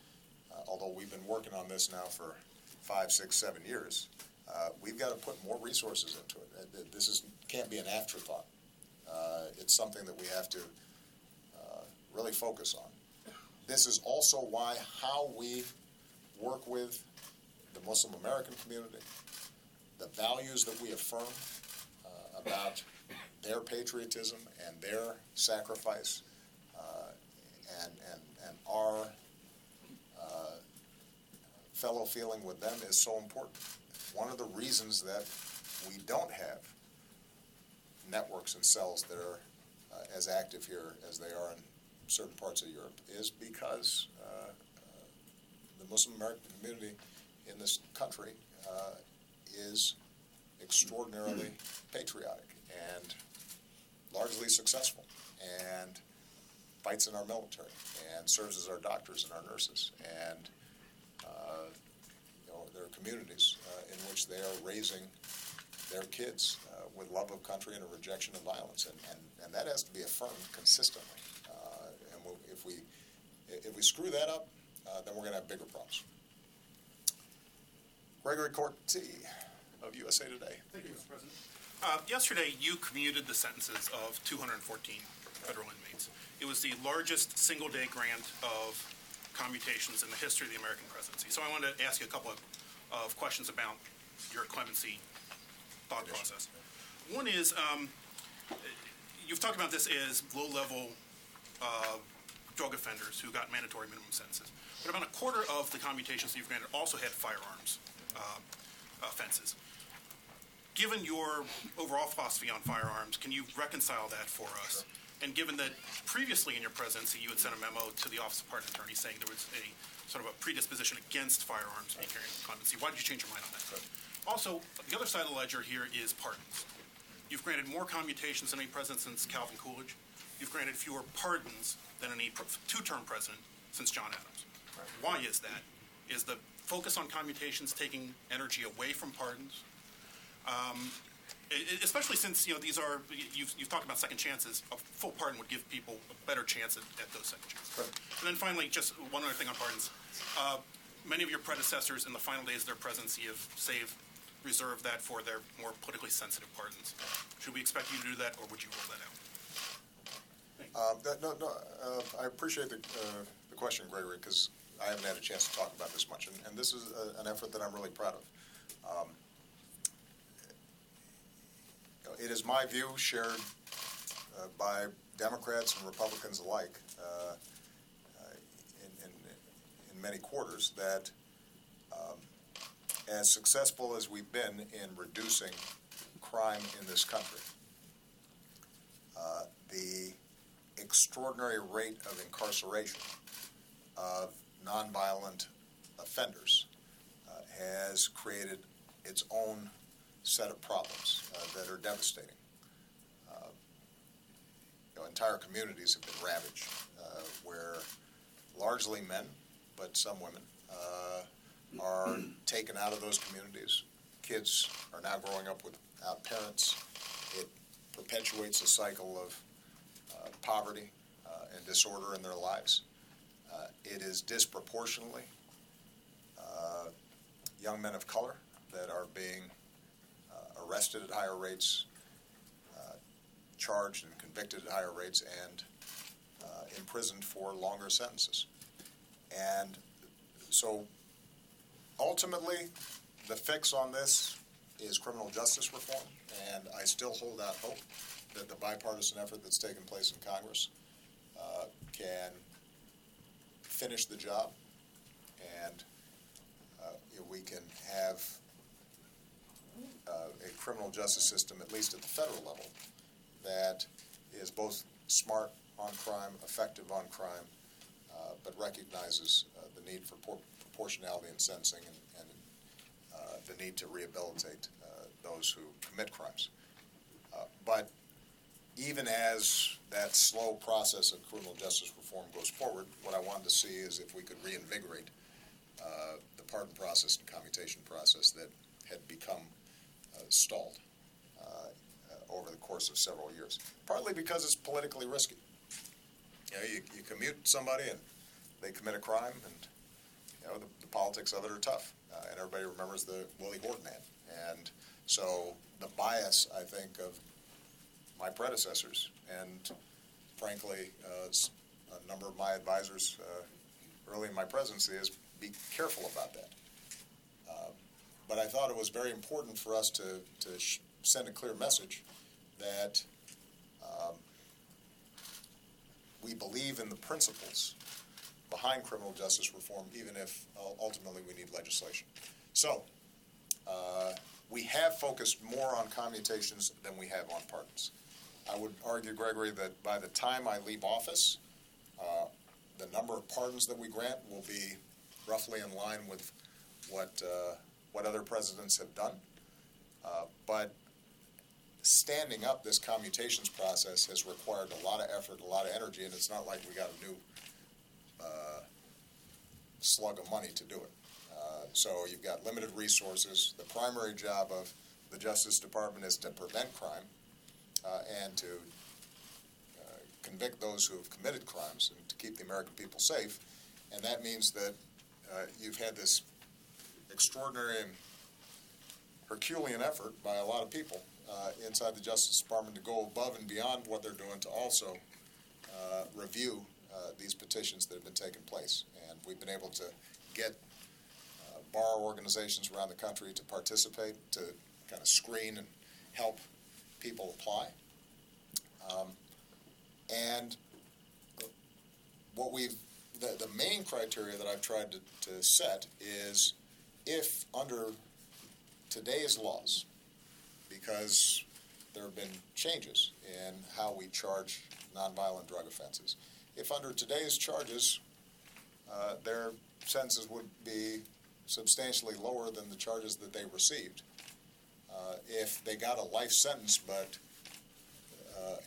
although we've been working on this now for 5, 6, 7 years, we've got to put more resources into it. This can't be an afterthought. It's something that we have to really focus on. This is also why how we work with the Muslim American community, the values that we affirm about their patriotism and their sacrifice, and our fellow feeling with them is so important. One of the reasons that we don't have networks and cells that are as active here as they are in certain parts of Europe is because the Muslim American community in this country is extraordinarily patriotic and largely successful, and fights in our military, and serves as our doctors and our nurses, and there are communities in which they are raising their kids with love of country and a rejection of violence, and that has to be affirmed consistently. And if we screw that up, then we're going to have bigger problems. Gregory Corti of USA Today. Thank you, Mr. President. Yesterday, you commuted the sentences of 214 federal inmates. It was the largest single-day grant of commutations in the history of the American presidency. So I wanted to ask you a couple of questions about your clemency thought process. One is, you've talked about this as low-level drug offenders who got mandatory minimum sentences. But about a quarter of the commutations that you've granted also had firearms offenses. Given your overall philosophy on firearms, can you reconcile that for us? Sure. And given that previously in your presidency you had sent a memo to the Office of Pardon Attorney saying there was a sort of a predisposition against firearms being carried in clemency, why did you change your mind on that? Sure. Also, the other side of the ledger here is pardons. You've granted more commutations than any president since Calvin Coolidge. You've granted fewer pardons than any two-term president since John Adams. Right. Why is that? Is the focus on commutations taking energy away from pardons? Especially since, these are, you've talked about second chances. A full pardon would give people a better chance at those second chances. Right. And then finally, just one other thing on pardons. Many of your predecessors in the final days of their presidency have reserved that for their more politically sensitive pardons. Should we expect you to do that, or would you rule that out? I appreciate the question, Gregory, because I haven't had a chance to talk about this much, and this is an effort that I'm really proud of. It is my view, shared by Democrats and Republicans alike in many quarters, that as successful as we've been in reducing crime in this country, the extraordinary rate of incarceration of nonviolent offenders has created its own set of problems that are devastating. Entire communities have been ravaged, where largely men, but some women, are taken out of those communities. Kids are now growing up without parents. It perpetuates a cycle of poverty and disorder in their lives. It is disproportionately young men of color that are being arrested at higher rates, charged and convicted at higher rates, and imprisoned for longer sentences. And so ultimately, the fix on this is criminal justice reform, and I still hold out hope that the bipartisan effort that's taken place in Congress can finish the job, and we can have a criminal justice system, at least at the federal level, that is both smart on crime, effective on crime, but recognizes the need for proportionality in sentencing and the need to rehabilitate those who commit crimes. But even as that slow process of criminal justice reform goes forward, what I wanted to see is if we could reinvigorate the pardon process and commutation process that had become stalled over the course of several years, partly because it's politically risky. You commute somebody and they commit a crime, and the politics of it are tough, and everybody remembers the Willie Horton ad. And so the bias, I think, of my predecessors and, frankly, a number of my advisors early in my presidency is be careful about that. But I thought it was very important for us to send a clear message that we believe in the principles behind criminal justice reform, even if ultimately we need legislation. So we have focused more on commutations than we have on pardons. I would argue, Gregory, that by the time I leave office, the number of pardons that we grant will be roughly in line with what other presidents have done. But standing up this commutations process has required a lot of effort, a lot of energy, and it's not like we got a new slug of money to do it. So you've got limited resources. The primary job of the Justice Department is to prevent crime and to convict those who have committed crimes and to keep the American people safe. And that means that you've had this extraordinary and Herculean effort by a lot of people inside the Justice Department to go above and beyond what they're doing to also review these petitions that have been taking place. And we've been able to get bar organizations around the country to participate, to kind of screen and help people apply. And what the main criteria that I've tried to set is if under today's laws, because there have been changes in how we charge nonviolent drug offenses, if under today's charges their sentences would be substantially lower than the charges that they received. If they got a life sentence, but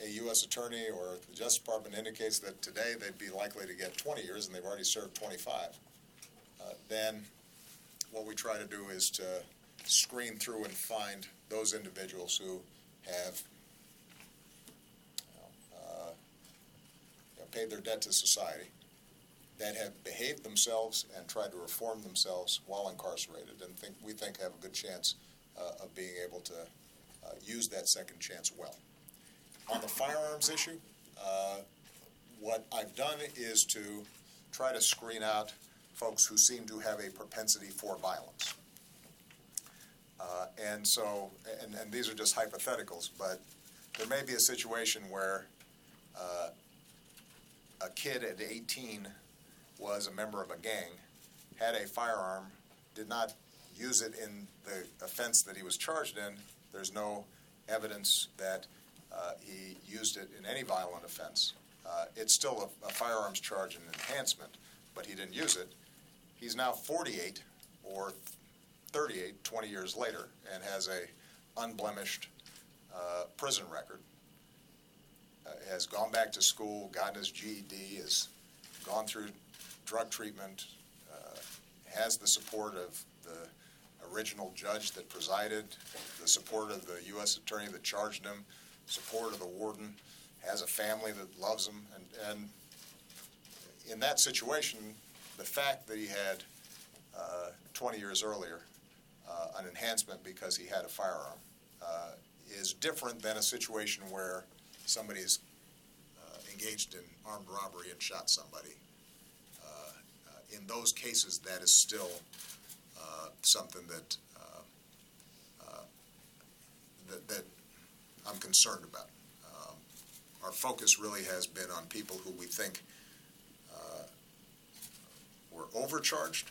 a U.S. attorney or the Justice Department indicates that today they'd be likely to get 20 years and they've already served 25, then what we try to do is to screen through and find those individuals who have paid their debt to society, that have behaved themselves and tried to reform themselves while incarcerated, and we think have a good chance of being able to use that second chance well. On the firearms issue, what I've done is to try to screen out folks who seem to have a propensity for violence. And these are just hypotheticals, but there may be a situation where a kid at 18 was a member of a gang, had a firearm, did not use it in the offense that he was charged in. There's no evidence that he used it in any violent offense. It's still a firearms charge and enhancement, but he didn't use it. He's now 48 or 38, 20 years later, and has a unblemished prison record. Has gone back to school, gotten his GED, has gone through drug treatment, has the support of the original judge that presided, the support of the U.S. attorney that charged him, support of the warden, has a family that loves him, and in that situation, the fact that he had 20 years earlier an enhancement because he had a firearm is different than a situation where somebody's engaged in armed robbery and shot somebody. In those cases, that is still something that that I'm concerned about. Our focus really has been on people who we think were overcharged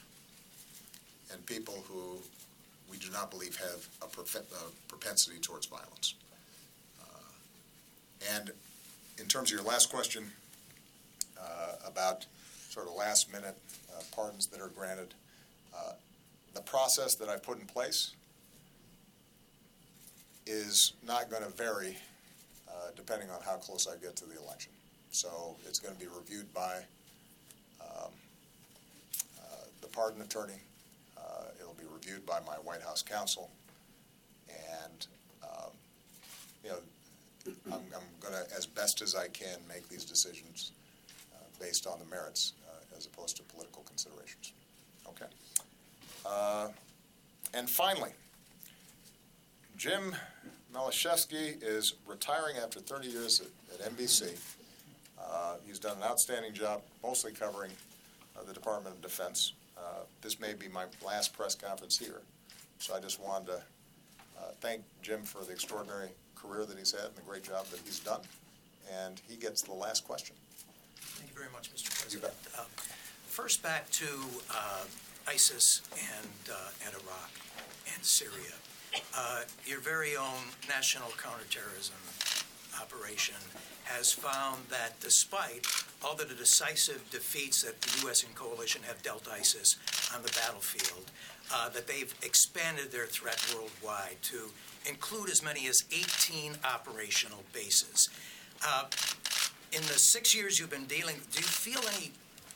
and people who we do not believe have a propensity towards violence. And in terms of your last question about sort of last-minute pardons that are granted, the process that I've put in place is not going to vary depending on how close I get to the election. So it's going to be reviewed by the pardon attorney. It'll be reviewed by my White House counsel. And, I'm going to, as best as I can, make these decisions based on the merits as opposed to political considerations. Okay. And finally, Jim Malashevsky is retiring after 30 years at NBC. He's done an outstanding job, mostly covering the Department of Defense. This may be my last press conference here, so I just wanted to thank Jim for the extraordinary career that he's had and the great job that he's done. And he gets the last question. Thank you very much, Mr. President. First, back to ISIS and Iraq and Syria. Your very own National Counterterrorism Operation has found that despite all the decisive defeats that the U.S. and coalition have dealt ISIS on the battlefield, that they've expanded their threat worldwide to include as many as 18 operational bases. In the 6 years you've been dealing, do you feel any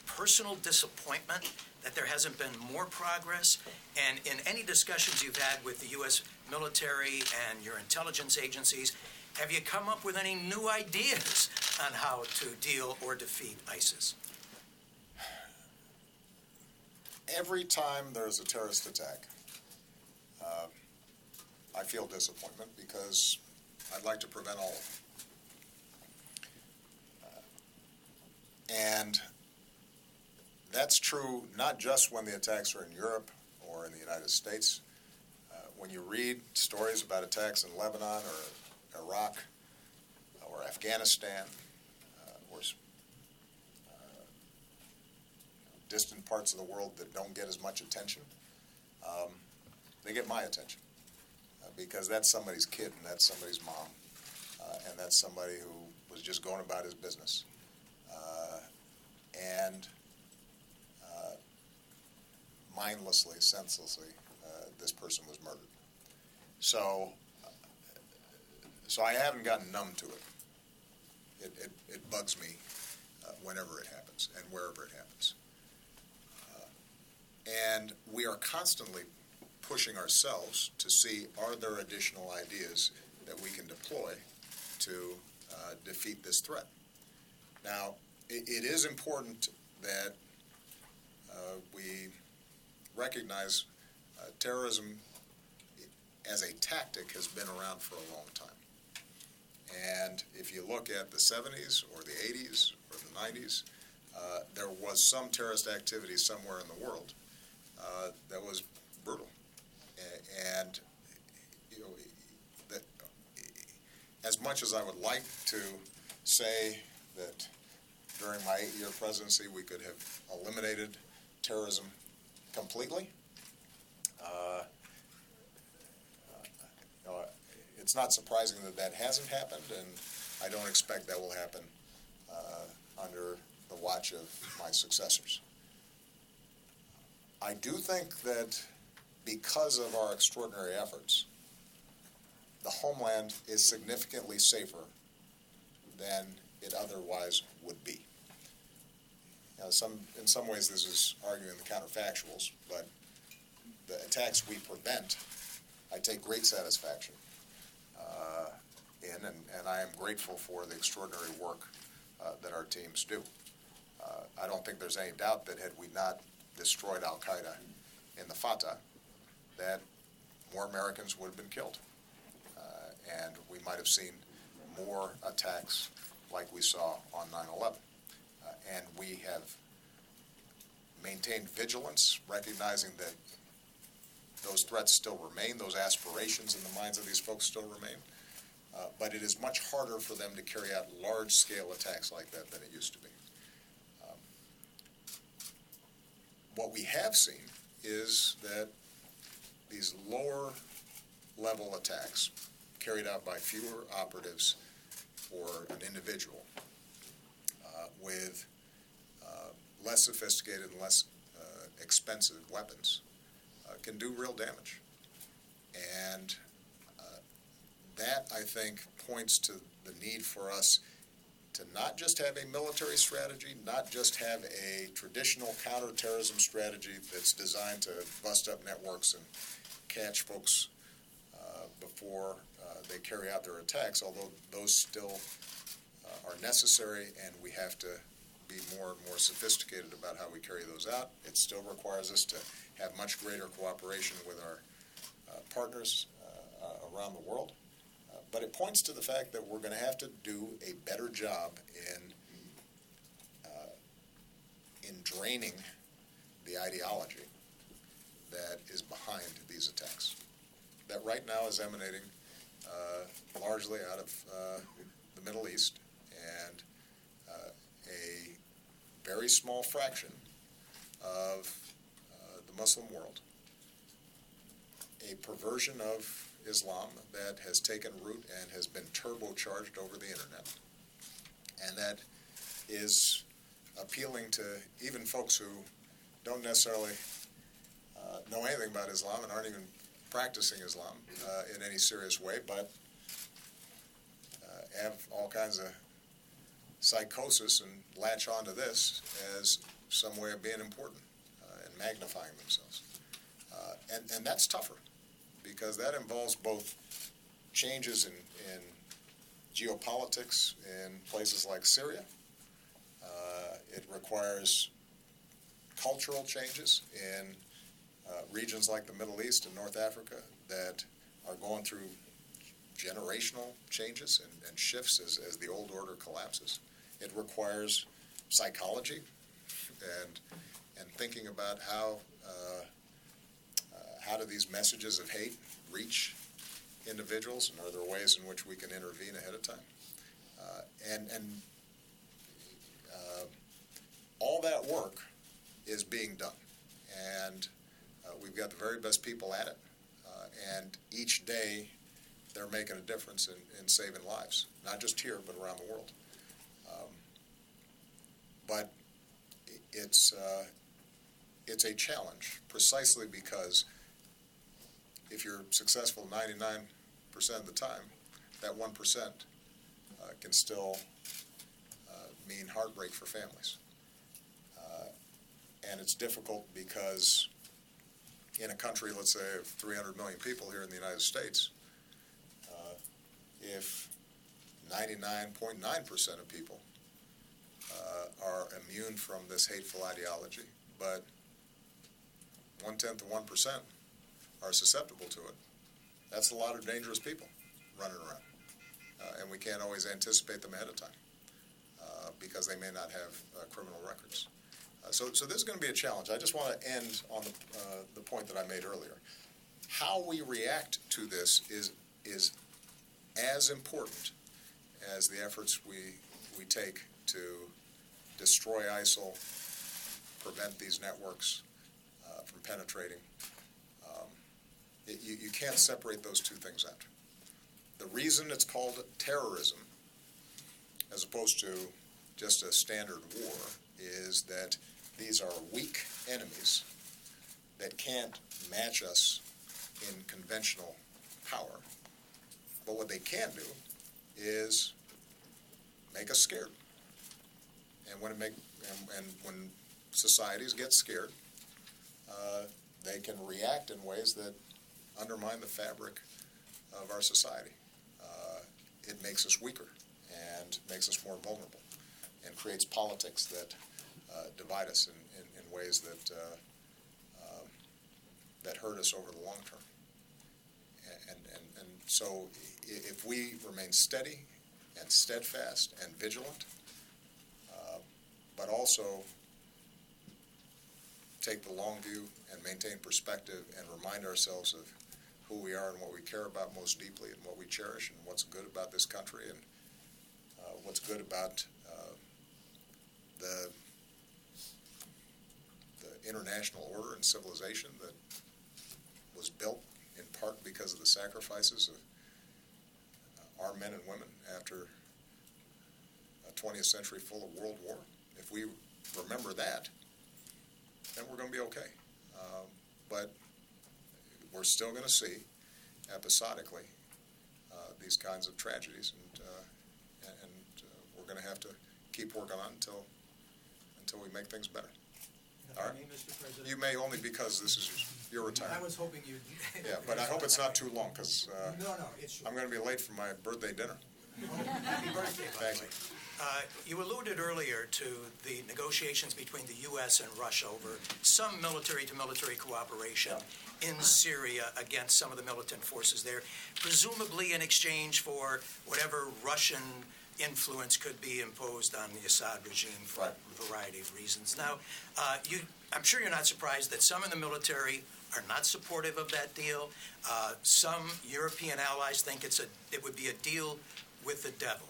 personal disappointment that there hasn't been more progress? And in any discussions you've had with the U.S. military and your intelligence agencies, have you come up with any new ideas on how to deal or defeat ISIS? Every time there's a terrorist attack, I feel disappointment because I'd like to prevent all of them. And that's true not just when the attacks are in Europe or in the United States. When you read stories about attacks in Lebanon or Iraq or Afghanistan or distant parts of the world that don't get as much attention, they get my attention because that's somebody's kid and that's somebody's mom and that's somebody who was just going about his business. And mindlessly, senselessly, this person was murdered. So I haven't gotten numb to it. It bugs me whenever it happens and wherever it happens. And we are constantly pushing ourselves to see, are there additional ideas that we can deploy to defeat this threat? Now, it is important that we recognize terrorism as a tactic has been around for a long time. And if you look at the 70s or the 80s or the 90s, there was some terrorist activity somewhere in the world that was brutal. And you know, that as much as I would like to say that during my 8-year presidency we could have eliminated terrorism completely, it's not surprising that that hasn't happened, and I don't expect that will happen under the watch of my successors. I do think that because of our extraordinary efforts, the homeland is significantly safer than it otherwise would be. Now, in some ways this is arguing the counterfactuals, but the attacks we prevent, I take great satisfaction in, and I am grateful for the extraordinary work that our teams do. I don't think there's any doubt that had we not destroyed Al-Qaeda in the Fatah, that more Americans would have been killed. And we might have seen more attacks like we saw on 9/11. And we have maintained vigilance, recognizing that those threats still remain, those aspirations in the minds of these folks still remain. But it is much harder for them to carry out large-scale attacks like that than it used to be. What we have seen is that these lower-level attacks carried out by fewer operatives or an individual with less sophisticated and less expensive weapons can do real damage. And that, I think, points to the need for us to not just have a military strategy, not just have a traditional counterterrorism strategy that's designed to bust up networks and catch folks before they carry out their attacks, although those still are necessary, and we have to be more and more sophisticated about how we carry those out. It still requires us to have much greater cooperation with our partners around the world. But it points to the fact that we're going to have to do a better job in draining the ideology that is behind these attacks, that right now is emanating largely out of the Middle East and a very small fraction of the Muslim world, a perversion of Islam that has taken root and has been turbocharged over the internet, and that is appealing to even folks who don't necessarily know anything about Islam and aren't even practicing Islam in any serious way, but have all kinds of psychosis and latch onto this as some way of being important. And and magnifying themselves. And that's tougher, because that involves both changes in geopolitics in places like Syria. It requires cultural changes in regions like the Middle East and North Africa that are going through generational changes and shifts as the old order collapses. It requires psychology and thinking about how do these messages of hate reach individuals, and are there ways in which we can intervene ahead of time? All that work is being done, and we've got the very best people at it, and each day they're making a difference in saving lives, not just here, but around the world. But it's a challenge, precisely because if you're successful 99% of the time, that 1% can still mean heartbreak for families. And it's difficult because in a country, let's say, of 300 million people here in the United States, if 99.9% of people are immune from this hateful ideology, but 1/10 of 1% are susceptible to it, that's a lot of dangerous people running around. And we can't always anticipate them ahead of time because they may not have criminal records. So this is going to be a challenge. I just want to end on the point that I made earlier. How we react to this is as important as the efforts we take to destroy ISIL, prevent these networks from penetrating. You can't separate those two things out. The reason it's called terrorism, as opposed to just a standard war, is that these are weak enemies that can't match us in conventional power. But what they can do is make us scared. And when societies get scared, they can react in ways that undermine the fabric of our society. It makes us weaker and makes us more vulnerable, and creates politics that divide us in ways that hurt us over the long term. And so if we remain steady and steadfast and vigilant, but also take the long view and maintain perspective and remind ourselves of who we are and what we care about most deeply and what we cherish and what's good about this country and what's good about the international order and civilization that was built in part because of the sacrifices of our men and women after a 20th century full of world war. If we remember that, then we're going to be okay. But we're still going to see episodically these kinds of tragedies, and we're going to have to keep working on until we make things better. All right. Mr. President. You may, only because this is your retirement. I was hoping you'd... Yeah, but I hope it's not too long, because No, it's short. I'm going to be late for my birthday dinner. Happy birthday, by the Thank way. you. You alluded earlier to the negotiations between the U.S. and Russia over some military-to-military cooperation in Syria against some of the militant forces there, presumably in exchange for whatever Russian influence could be imposed on the Assad regime for a variety of reasons. Now, I'm sure you're not surprised that some in the military are not supportive of that deal. Some European allies think it would be a deal with the devil.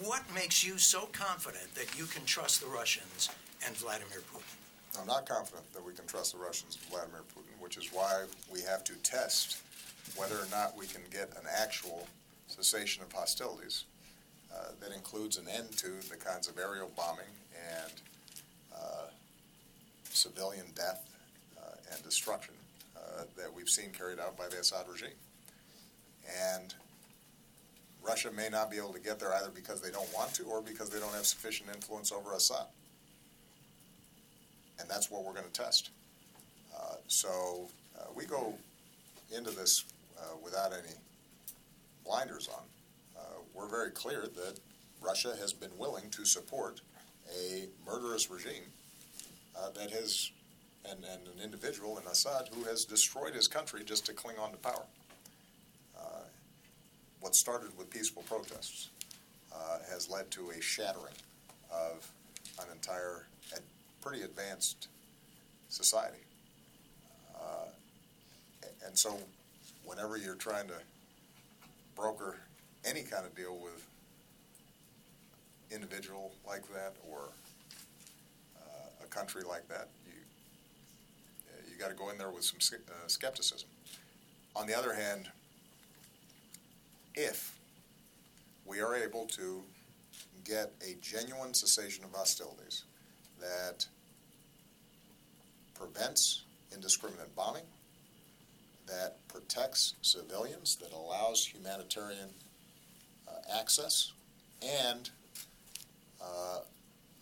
What makes you so confident that you can trust the Russians and Vladimir Putin? I'm not confident that we can trust the Russians and Vladimir Putin, which is why we have to test whether or not we can get an actual cessation of hostilities that includes an end to the kinds of aerial bombing and civilian death and destruction that we've seen carried out by the Assad regime. And Russia may not be able to get there either because they don't want to or because they don't have sufficient influence over Assad. And that's what we're going to test. So we go into this without any blinders on. We're very clear that Russia has been willing to support a murderous regime that has, and an individual in Assad who has destroyed his country just to cling on to power. What started with peaceful protests has led to a shattering of an entire, pretty advanced society. And so whenever you're trying to broker any kind of deal with individual like that or a country like that, you got to go in there with some skepticism. On the other hand, if we are able to get a genuine cessation of hostilities that prevents indiscriminate bombing, that protects civilians, that allows humanitarian access, and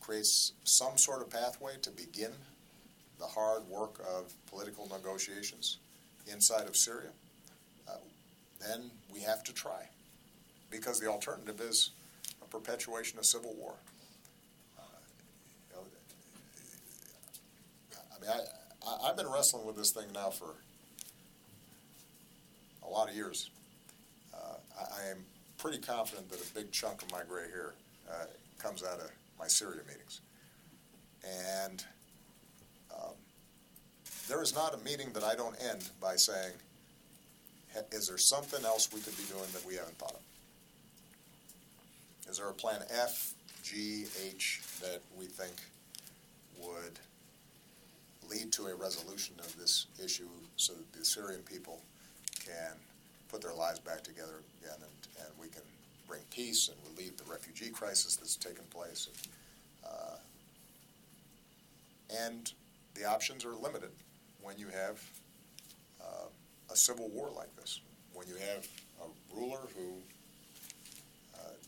creates some sort of pathway to begin the hard work of political negotiations inside of Syria, then we have to try, because the alternative is a perpetuation of civil war. I've been wrestling with this thing now for a lot of years. I am pretty confident that a big chunk of my gray hair comes out of my Syria meetings. And there is not a meeting that I don't end by saying, is there something else we could be doing that we haven't thought of? Is there a plan F, G, H that we think would lead to a resolution of this issue so that the Syrian people can put their lives back together again, and we can bring peace and relieve the refugee crisis that's taken place? And the options are limited when you have a civil war like this, when you have a ruler who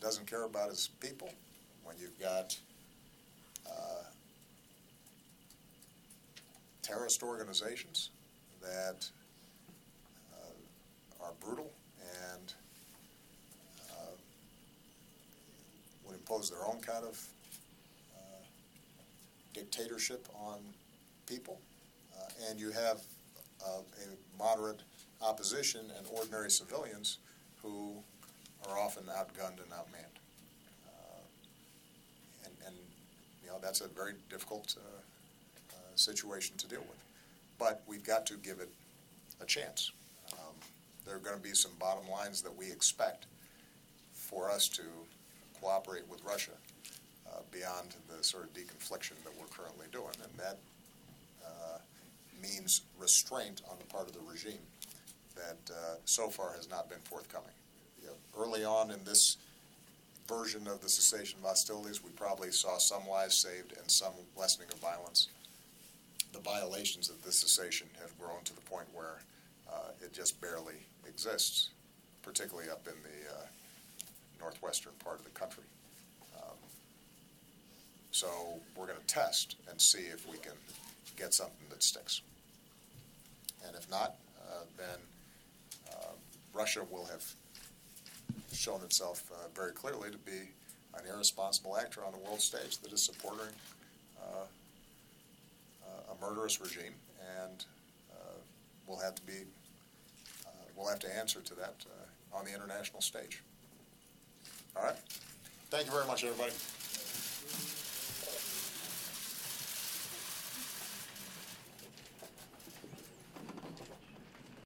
doesn't care about his people, when you've got terrorist organizations that are brutal and would impose their own kind of dictatorship on people, and you have a moderate opposition and ordinary civilians who are often outgunned and outmanned. And that's a very difficult situation to deal with. But we've got to give it a chance. There are going to be some bottom lines that we expect for us to cooperate with Russia beyond the sort of deconfliction that we're currently doing. And that means restraint on the part of the regime that so far has not been forthcoming. Early on in this version of the cessation of hostilities, we probably saw some lives saved and some lessening of violence. The violations of this cessation have grown to the point where it just barely exists, particularly up in the northwestern part of the country. So we're going to test and see if we can get something that sticks. And if not, then Russia will have shown itself very clearly to be an irresponsible actor on the world stage that is supporting a murderous regime, and we'll have to answer to that on the international stage. All right? Thank you very much, everybody.